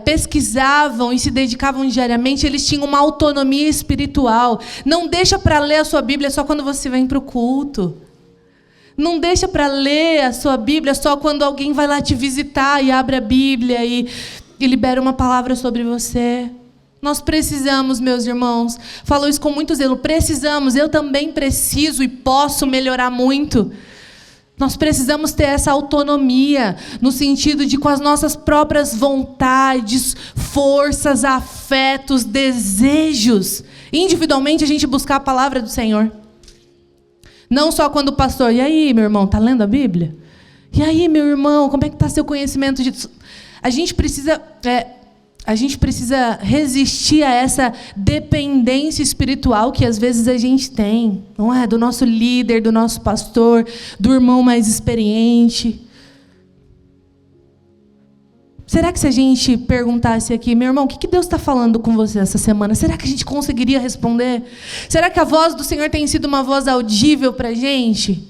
pesquisavam e se dedicavam diariamente, eles tinham uma autonomia espiritual. Não deixa para ler a sua Bíblia só quando você vem para o culto. Não deixa para ler a sua Bíblia só quando alguém vai lá te visitar e abre a Bíblia e libera uma palavra sobre você. Nós precisamos, meus irmãos, falo isso com muito zelo, precisamos, eu também preciso e posso melhorar muito. Nós precisamos ter essa autonomia, no sentido de, com as nossas próprias vontades, forças, afetos, desejos, individualmente a gente buscar a palavra do Senhor. Não só quando o pastor, e aí, meu irmão, está lendo a Bíblia? E aí, meu irmão, como é que está seu conhecimento disso? A gente precisa resistir a essa dependência espiritual que às vezes a gente tem, não é? Do nosso líder, do nosso pastor, do irmão mais experiente. Será que se a gente perguntasse aqui, meu irmão, o que Deus está falando com você essa semana? Será que a gente conseguiria responder? Será que a voz do Senhor tem sido uma voz audível para a gente?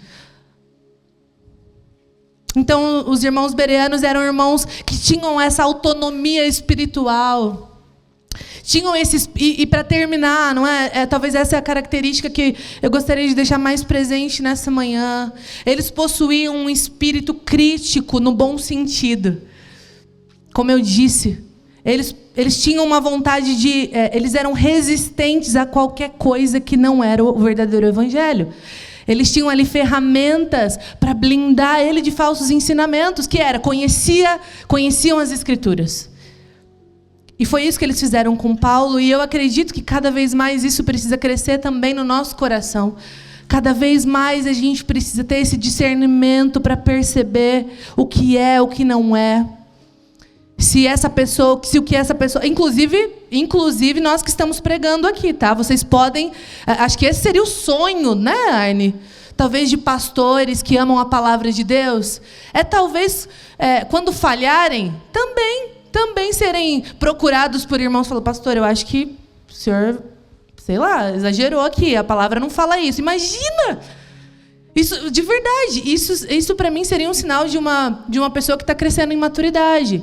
Então, os irmãos bereanos eram irmãos que tinham essa autonomia espiritual. Tinham esses, e para terminar, não é? Talvez essa é a característica que eu gostaria de deixar mais presente nessa manhã. Eles possuíam um espírito crítico no bom sentido. Como eu disse, eles eles tinham uma vontade de... eles eram resistentes a qualquer coisa que não era o verdadeiro evangelho. Eles tinham ali ferramentas para blindar ele de falsos ensinamentos, que era, conheciam as Escrituras. E foi isso que eles fizeram com Paulo, e eu acredito que cada vez mais isso precisa crescer também no nosso coração. Cada vez mais a gente precisa ter esse discernimento para perceber o que é, o que não é. Se o que essa pessoa... Inclusive nós que estamos pregando aqui, tá? Vocês podem... Acho que esse seria o sonho, né, Arne? Talvez de pastores que amam a palavra de Deus. Talvez, quando falharem, também serem procurados por irmãos. Falam, pastor, eu acho que o senhor, sei lá, exagerou aqui. A palavra não fala isso. Imagina! Isso, de verdade, isso para mim seria um sinal de uma pessoa que está crescendo em maturidade.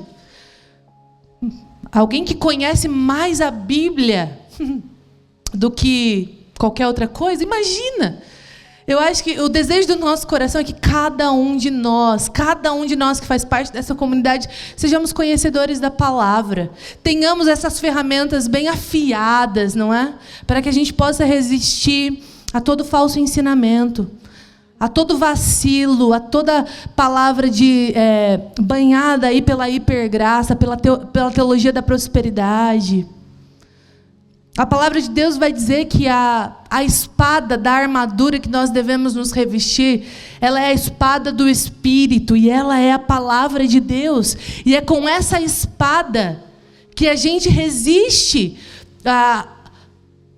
Alguém que conhece mais a Bíblia do que qualquer outra coisa, imagina! Eu acho que o desejo do nosso coração é que cada um de nós que faz parte dessa comunidade, sejamos conhecedores da palavra. Tenhamos essas ferramentas bem afiadas, não é? Para que a gente possa resistir a todo falso ensinamento, a todo vacilo, a toda palavra banhada aí pela hipergraça, pela teologia da prosperidade. A palavra de Deus vai dizer que a espada da armadura que nós devemos nos revestir, ela é a espada do Espírito, e ela é a palavra de Deus. E é com essa espada que a gente resiste,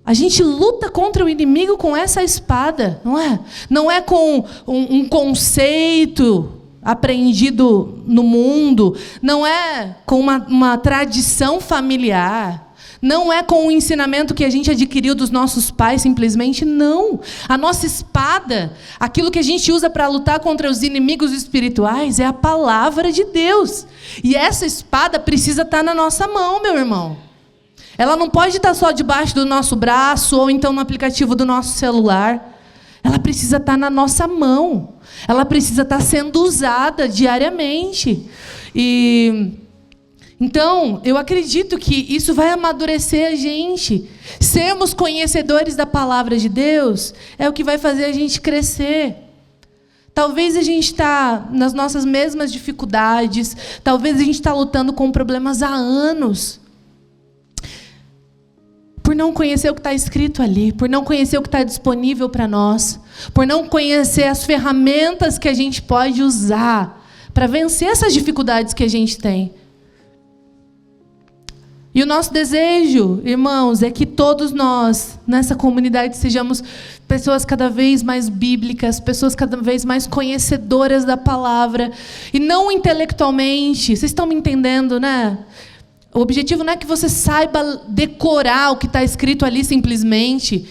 a gente luta contra o inimigo com essa espada, não é? Não é com um conceito aprendido no mundo, não é com uma tradição familiar, não é com o ensinamento que a gente adquiriu dos nossos pais, simplesmente, não. A nossa espada, aquilo que a gente usa para lutar contra os inimigos espirituais, é a palavra de Deus. E essa espada precisa estar na nossa mão, meu irmão. Ela não pode estar só debaixo do nosso braço ou então no aplicativo do nosso celular. Ela precisa estar na nossa mão. Ela precisa estar sendo usada diariamente. Então, eu acredito que isso vai amadurecer a gente. Sermos conhecedores da palavra de Deus é o que vai fazer a gente crescer. Talvez a gente está nas nossas mesmas dificuldades, talvez a gente está lutando com problemas há anos, por não conhecer o que está escrito ali, por não conhecer o que está disponível para nós, por não conhecer as ferramentas que a gente pode usar para vencer essas dificuldades que a gente tem. E o nosso desejo, irmãos, é que todos nós, nessa comunidade, sejamos pessoas cada vez mais bíblicas, pessoas cada vez mais conhecedoras da palavra, e não intelectualmente. Vocês estão me entendendo, né? O objetivo não é que você saiba decorar o que está escrito ali simplesmente,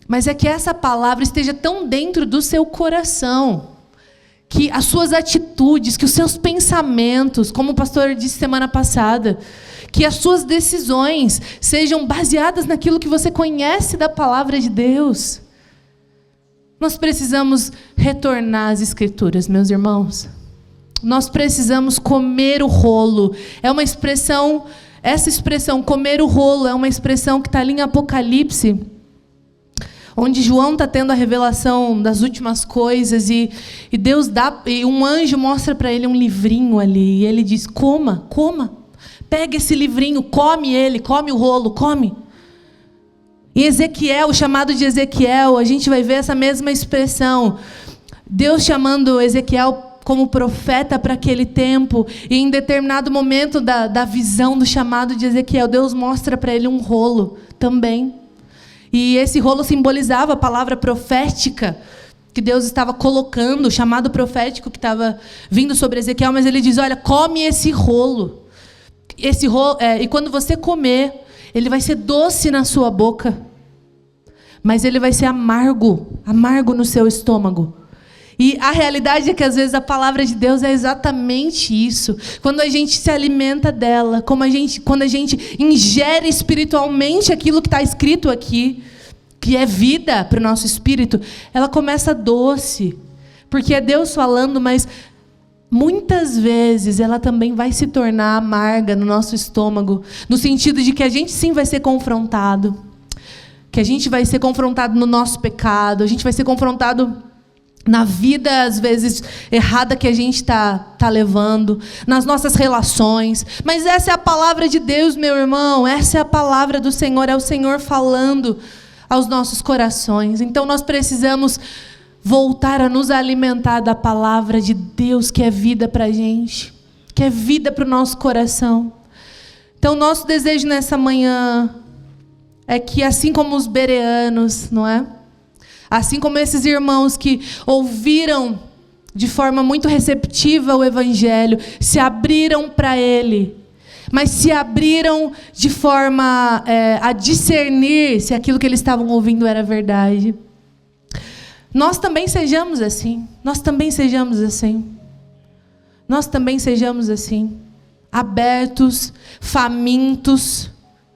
mas é que essa palavra esteja tão dentro do seu coração, que as suas atitudes, que os seus pensamentos, como o pastor disse semana passada, que as suas decisões sejam baseadas naquilo que você conhece da palavra de Deus. Nós precisamos retornar às Escrituras, meus irmãos. Nós precisamos comer o rolo. Essa expressão, comer o rolo, é uma expressão que está ali em Apocalipse, onde João está tendo a revelação das últimas coisas, e Deus e um anjo mostra para ele um livrinho ali, e ele diz, coma. Pega esse livrinho, come o rolo, come. Em Ezequiel, o chamado de Ezequiel, a gente vai ver essa mesma expressão. Deus chamando Ezequiel como profeta para aquele tempo, e em determinado momento da visão do chamado de Ezequiel, Deus mostra para ele um rolo também. E esse rolo simbolizava a palavra profética que Deus estava colocando, o chamado profético que estava vindo sobre Ezequiel, mas ele diz, olha, come esse rolo. E quando você comer, ele vai ser doce na sua boca, mas ele vai ser amargo no seu estômago. E a realidade é que às vezes a palavra de Deus é exatamente isso. Quando a gente se alimenta dela, quando a gente ingere espiritualmente aquilo que está escrito aqui, que é vida para o nosso espírito, ela começa doce, porque é Deus falando, mas muitas vezes ela também vai se tornar amarga no nosso estômago, no sentido de que a gente sim vai ser confrontado, que a gente vai ser confrontado no nosso pecado, a gente vai ser confrontado na vida, às vezes, errada que a gente está levando, nas nossas relações. Mas essa é a palavra de Deus, meu irmão, essa é a palavra do Senhor, é o Senhor falando aos nossos corações. Então nós precisamos voltar a nos alimentar da palavra de Deus, que é vida para a gente, que é vida para o nosso coração. Então nosso desejo nessa manhã é que, assim como os bereanos, não é? Assim como esses irmãos que ouviram de forma muito receptiva o Evangelho, se abriram para ele, mas se abriram de forma a discernir se aquilo que eles estavam ouvindo era verdade. Nós também sejamos assim. Nós também sejamos assim. Nós também sejamos assim. Abertos, famintos,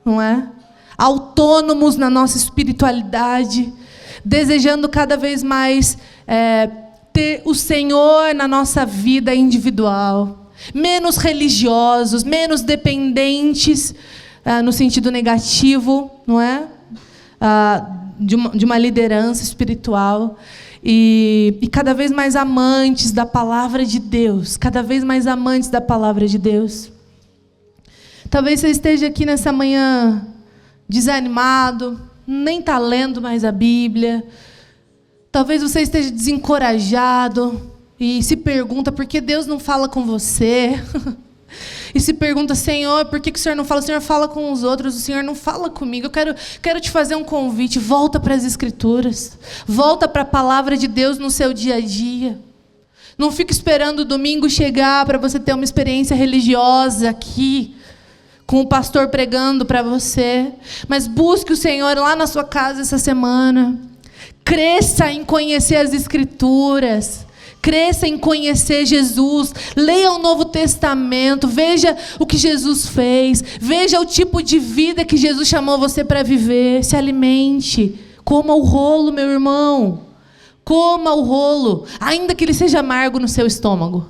não é? Autônomos na nossa espiritualidade, desejando cada vez mais ter o Senhor na nossa vida individual, menos religiosos, menos dependentes, no sentido negativo, não é? De uma liderança espiritual, e cada vez mais amantes da palavra de Deus, cada vez mais amantes da palavra de Deus. Talvez você esteja aqui nessa manhã desanimado, nem está lendo mais a Bíblia. Talvez você esteja desencorajado e se pergunta por que Deus não fala com você. E se pergunta: Senhor, por que o Senhor não fala? O Senhor fala com os outros, o Senhor não fala comigo. Eu quero te fazer um convite. Volta para as Escrituras. Volta para a palavra de Deus no seu dia a dia. Não fique esperando o domingo chegar para você ter uma experiência religiosa aqui, com o pastor pregando para você. Mas busque o Senhor lá na sua casa essa semana. Cresça em conhecer as Escrituras. Cresça em conhecer Jesus. Leia o Novo Testamento. Veja o que Jesus fez. Veja o tipo de vida que Jesus chamou você para viver. Se alimente. Coma o rolo, meu irmão. Coma o rolo. Ainda que ele seja amargo no seu estômago.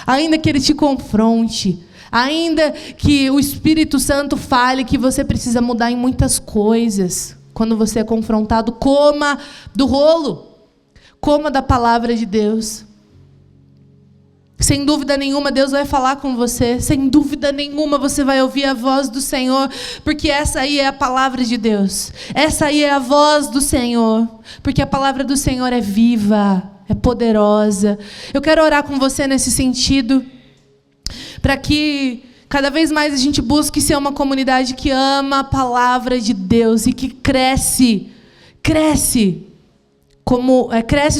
Ainda que ele te confronte. Ainda que o Espírito Santo fale que você precisa mudar em muitas coisas, quando você é confrontado, coma do rolo, coma da palavra de Deus. Sem dúvida nenhuma, Deus vai falar com você. Sem dúvida nenhuma, você vai ouvir a voz do Senhor, porque essa aí é a palavra de Deus. Essa aí é a voz do Senhor, porque a palavra do Senhor é viva, é poderosa. Eu quero orar com você nesse sentido, para que cada vez mais a gente busque ser uma comunidade que ama a palavra de Deus e que cresce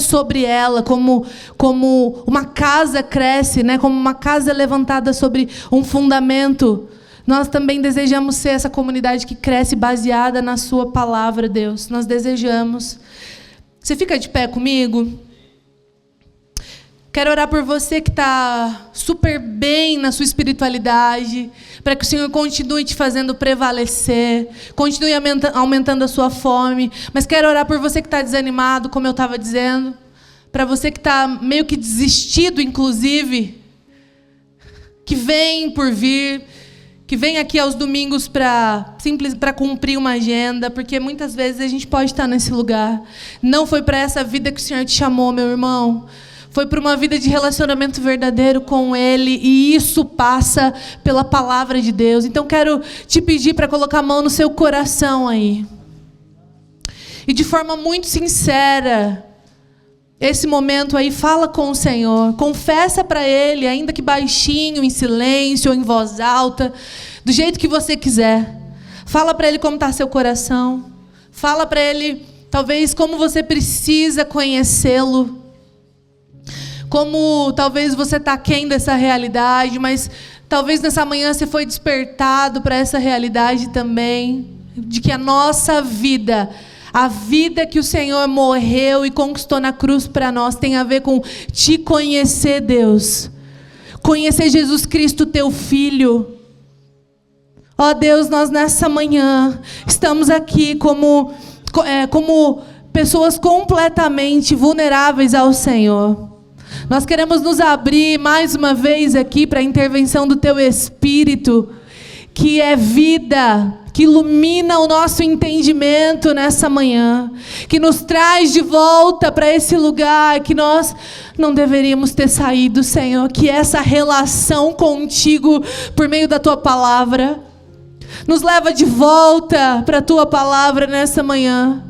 sobre ela, como uma casa cresce, né? Como uma casa levantada sobre um fundamento. Nós também desejamos ser essa comunidade que cresce baseada na sua palavra, Deus. Nós desejamos. Você fica de pé comigo? Quero orar por você que está super bem na sua espiritualidade, para que o Senhor continue te fazendo prevalecer, continue aumentando a sua fome. Mas quero orar por você que está desanimado, como eu estava dizendo, para você que está meio que desistido, inclusive, que vem por vir, que vem aqui aos domingos para cumprir uma agenda, porque muitas vezes a gente pode estar nesse lugar. Não foi para essa vida que o Senhor te chamou, meu irmão. Foi para uma vida de relacionamento verdadeiro com Ele, e isso passa pela palavra de Deus. Então quero te pedir para colocar a mão no seu coração aí. E de forma muito sincera, esse momento aí, fala com o Senhor. Confessa para Ele, ainda que baixinho, em silêncio ou em voz alta, do jeito que você quiser. Fala para Ele como está seu coração. Fala para Ele, talvez, como você precisa conhecê-lo. Como talvez você está aquém dessa realidade, mas talvez nessa manhã você foi despertado para essa realidade também, de que a nossa vida, a vida que o Senhor morreu e conquistou na cruz para nós, tem a ver com te conhecer, Deus. Conhecer Jesus Cristo, teu Filho. Ó Deus, nós nessa manhã estamos aqui como pessoas completamente vulneráveis ao Senhor. Nós queremos nos abrir mais uma vez aqui para a intervenção do Teu Espírito, que é vida, que ilumina o nosso entendimento nessa manhã, que nos traz de volta para esse lugar que nós não deveríamos ter saído, Senhor, que é essa relação contigo por meio da Tua palavra. Nos leva de volta para a Tua palavra nessa manhã.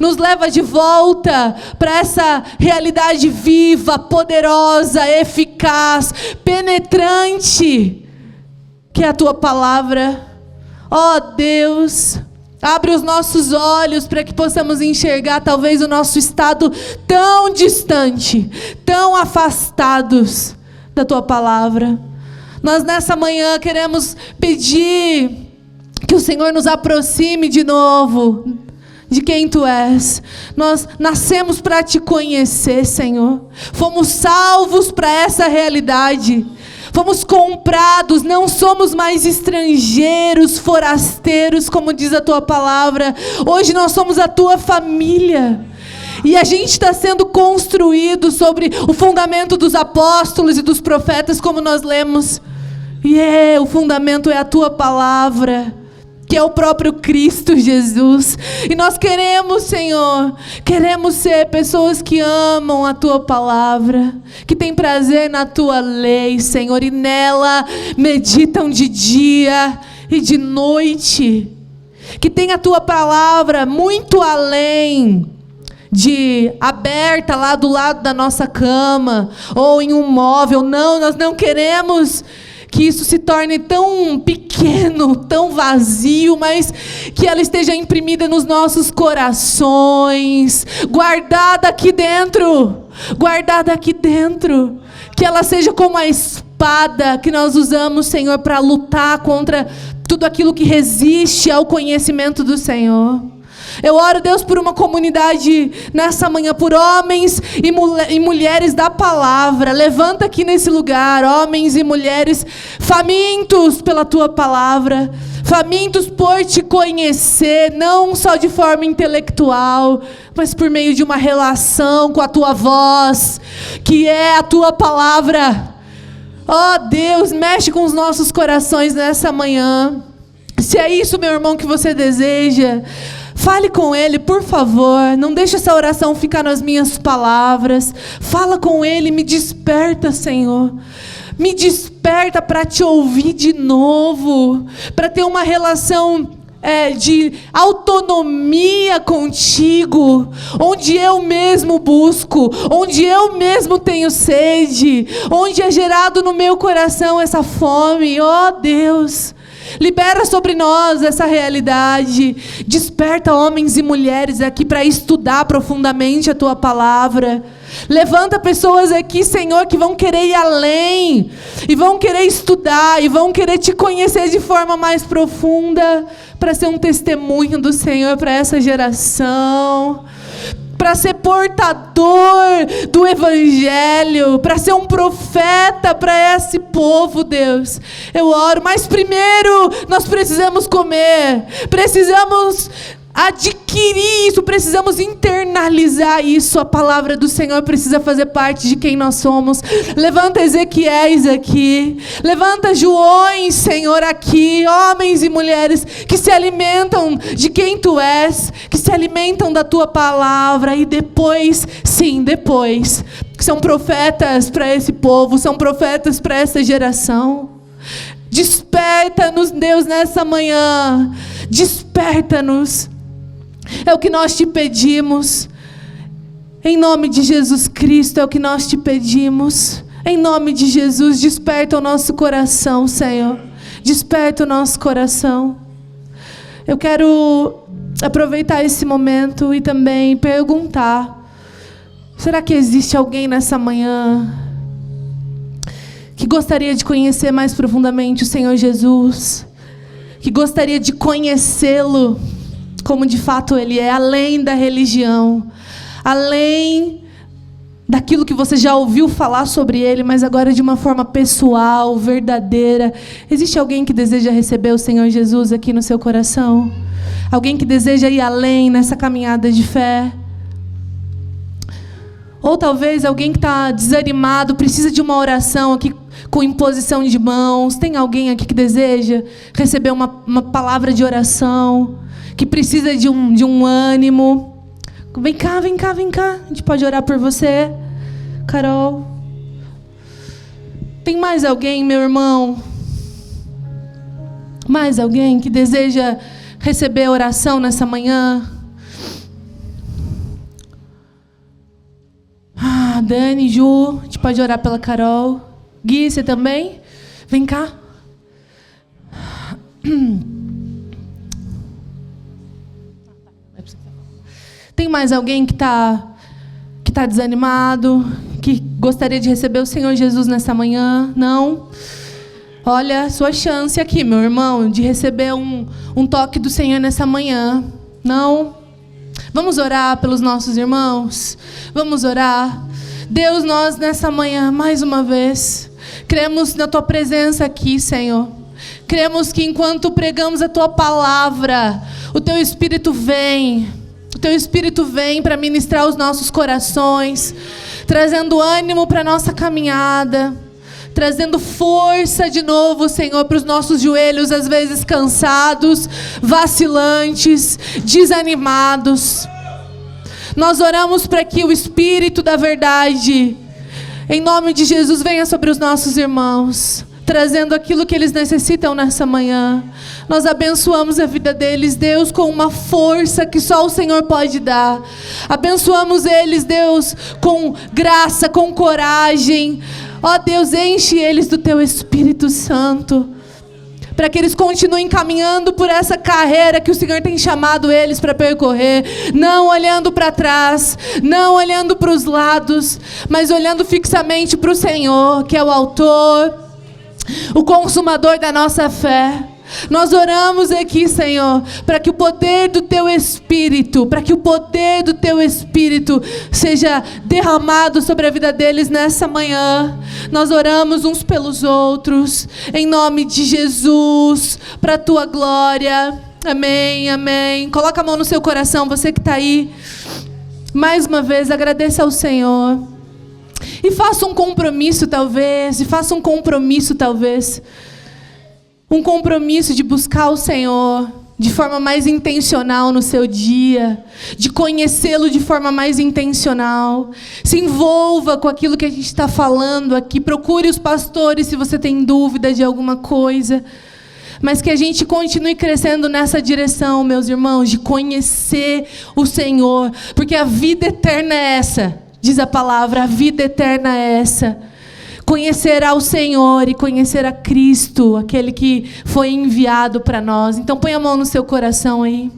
Nos leva de volta para essa realidade viva, poderosa, eficaz, penetrante, que é a Tua palavra. Ó Deus, abre os nossos olhos para que possamos enxergar talvez o nosso estado tão distante, tão afastados da Tua palavra. Nós nessa manhã queremos pedir que o Senhor nos aproxime de novo de quem Tu és. Nós nascemos para Te conhecer, Senhor. Fomos salvos para essa realidade. Fomos comprados, não somos mais estrangeiros, forasteiros, como diz a Tua palavra. Hoje nós somos a Tua família. E a gente está sendo construído sobre o fundamento dos apóstolos e dos profetas, como nós lemos. E o fundamento é a Tua palavra, que é o próprio Cristo Jesus. E nós queremos, Senhor, queremos ser pessoas que amam a Tua palavra, que têm prazer na Tua lei, Senhor, e nela meditam de dia e de noite. Que tem a Tua palavra muito além de aberta lá do lado da nossa cama, ou em um móvel. Não, nós não queremos que isso se torne tão pequeno, tão vazio, mas que ela esteja imprimida nos nossos corações, guardada aqui dentro, que ela seja como a espada que nós usamos, Senhor, para lutar contra tudo aquilo que resiste ao conhecimento do Senhor. Eu oro, Deus, por uma comunidade nessa manhã, por homens e mulheres da palavra. Levanta aqui nesse lugar homens e mulheres famintos pela Tua palavra, famintos por Te conhecer, não só de forma intelectual, mas por meio de uma relação com a Tua voz, que é a Tua palavra. Ó Deus, mexe com os nossos corações nessa manhã. Se é isso, meu irmão, que você deseja, fale com Ele, por favor. Não deixe essa oração ficar nas minhas palavras. Fala com Ele, me desperta, Senhor. Me desperta para Te ouvir de novo, para ter uma relação de autonomia contigo, onde eu mesmo busco, onde eu mesmo tenho sede, onde é gerado no meu coração essa fome. Ó Deus, libera sobre nós essa realidade. Desperta homens e mulheres aqui para estudar profundamente a Tua palavra. Levanta pessoas aqui, Senhor, que vão querer ir além, e vão querer estudar, e vão querer Te conhecer de forma mais profunda, para ser um testemunho do Senhor para essa geração, para ser portador do Evangelho, para ser um profeta para esse povo, Deus. Eu oro, mas primeiro nós precisamos comer, precisamos adquirir isso, precisamos internalizar isso. A palavra do Senhor precisa fazer parte de quem nós somos. Levanta Ezequiéis aqui, levanta Joões, Senhor, aqui, homens e mulheres que se alimentam de quem Tu és, que se alimentam da Tua palavra, e depois, sim, depois, são profetas para esse povo, são profetas para essa geração. Desperta-nos, Deus, nessa manhã, desperta-nos. É o que nós Te pedimos, em nome de Jesus Cristo, é o que nós Te pedimos, em nome de Jesus. Desperta o nosso coração, Senhor, desperta o nosso coração. Eu quero aproveitar esse momento e também perguntar: será que existe alguém nessa manhã que gostaria de conhecer mais profundamente o Senhor Jesus, que gostaria de conhecê-lo como de fato Ele é, além da religião, além daquilo que você já ouviu falar sobre Ele, mas agora de uma forma pessoal, verdadeira? Existe alguém que deseja receber o Senhor Jesus aqui no seu coração? Alguém que deseja ir além nessa caminhada de fé? Ou talvez alguém que está desanimado, precisa de uma oração aqui com imposição de mãos. Tem alguém aqui que deseja receber uma palavra de oração, que precisa de um ânimo? Vem cá, vem cá, vem cá. A gente pode orar por você, Carol. Tem mais alguém, meu irmão? Mais alguém que deseja receber oração nessa manhã? Dani, Ju, a gente pode orar pela Carol. Gui, você também? Vem cá. Tem mais alguém que tá desanimado, que gostaria de receber o Senhor Jesus nessa manhã? Não? Olha, sua chance aqui, meu irmão, de receber um toque do Senhor nessa manhã. Não? Vamos orar pelos nossos irmãos? Vamos orar. Deus, nós nessa manhã, mais uma vez, cremos na Tua presença aqui, Senhor. Cremos que enquanto pregamos a Tua palavra, o Teu Espírito vem. O Teu Espírito vem para ministrar os nossos corações, trazendo ânimo para a nossa caminhada, trazendo força de novo, Senhor, para os nossos joelhos, às vezes cansados, vacilantes, desanimados. Nós oramos para que o Espírito da verdade, em nome de Jesus, venha sobre os nossos irmãos, trazendo aquilo que eles necessitam nessa manhã. Nós abençoamos a vida deles, Deus, com uma força que só o Senhor pode dar. Abençoamos eles, Deus, com graça, com coragem. Ó Deus, enche eles do Teu Espírito Santo, para que eles continuem caminhando por essa carreira que o Senhor tem chamado eles para percorrer, não olhando para trás, não olhando para os lados, mas olhando fixamente para o Senhor, que é o autor, o consumador da nossa fé. Nós oramos aqui, Senhor, para que o poder do Teu Espírito, seja derramado sobre a vida deles nessa manhã. Nós oramos uns pelos outros, em nome de Jesus, para a Tua glória. Amém, amém. Coloca a mão no seu coração, você que está aí. Mais uma vez, agradeça ao Senhor. E faça um compromisso, talvez. Um compromisso de buscar o Senhor de forma mais intencional no seu dia, de conhecê-lo de forma mais intencional. Se envolva com aquilo que a gente está falando aqui. Procure os pastores se você tem dúvida de alguma coisa. Mas que a gente continue crescendo nessa direção, meus irmãos, de conhecer o Senhor. Porque a vida eterna é essa, diz a palavra, a vida eterna é essa. Conhecer ao Senhor e conhecer a Cristo, aquele que foi enviado para nós. Então põe a mão no seu coração aí.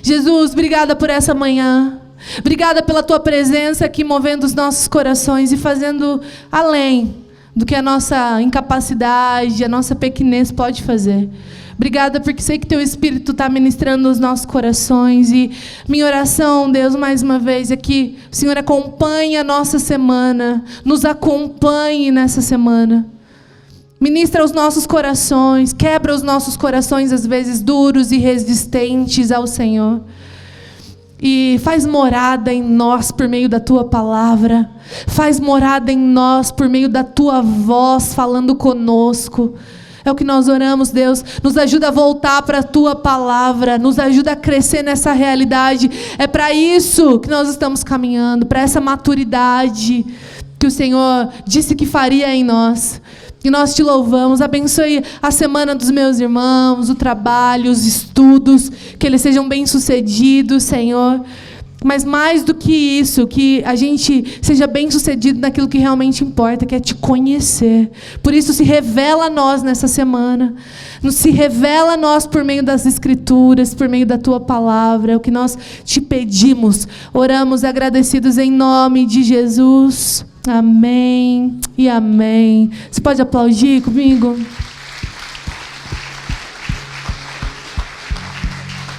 Jesus, obrigada por essa manhã. Obrigada pela Tua presença aqui movendo os nossos corações e fazendo além do que a nossa incapacidade, a nossa pequenez pode fazer. Obrigada porque sei que Teu Espírito está ministrando os nossos corações. E minha oração, Deus, mais uma vez, é que o Senhor acompanhe a nossa semana, nos acompanhe nessa semana. Ministra os nossos corações, quebra os nossos corações, às vezes duros e resistentes ao Senhor. E faz morada em nós por meio da Tua palavra. Faz morada em nós por meio da Tua voz falando conosco. É o que nós oramos, Deus. Nos ajuda a voltar para a Tua palavra. Nos ajuda a crescer nessa realidade. É para isso que nós estamos caminhando. Para essa maturidade que o Senhor disse que faria em nós. E nós Te louvamos. Abençoe a semana dos meus irmãos, o trabalho, os estudos. Que eles sejam bem-sucedidos, Senhor. Mas mais do que isso, que a gente seja bem-sucedido naquilo que realmente importa, que é Te conhecer. Por isso, se revela a nós nessa semana. Se revela a nós por meio das Escrituras, por meio da Tua palavra. É o que nós Te pedimos. Oramos agradecidos em nome de Jesus. Amém e amém. Você pode aplaudir comigo?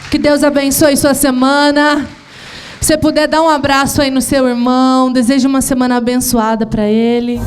Que Deus abençoe sua semana. Se você puder dar um abraço aí no seu irmão, desejo uma semana abençoada para ele.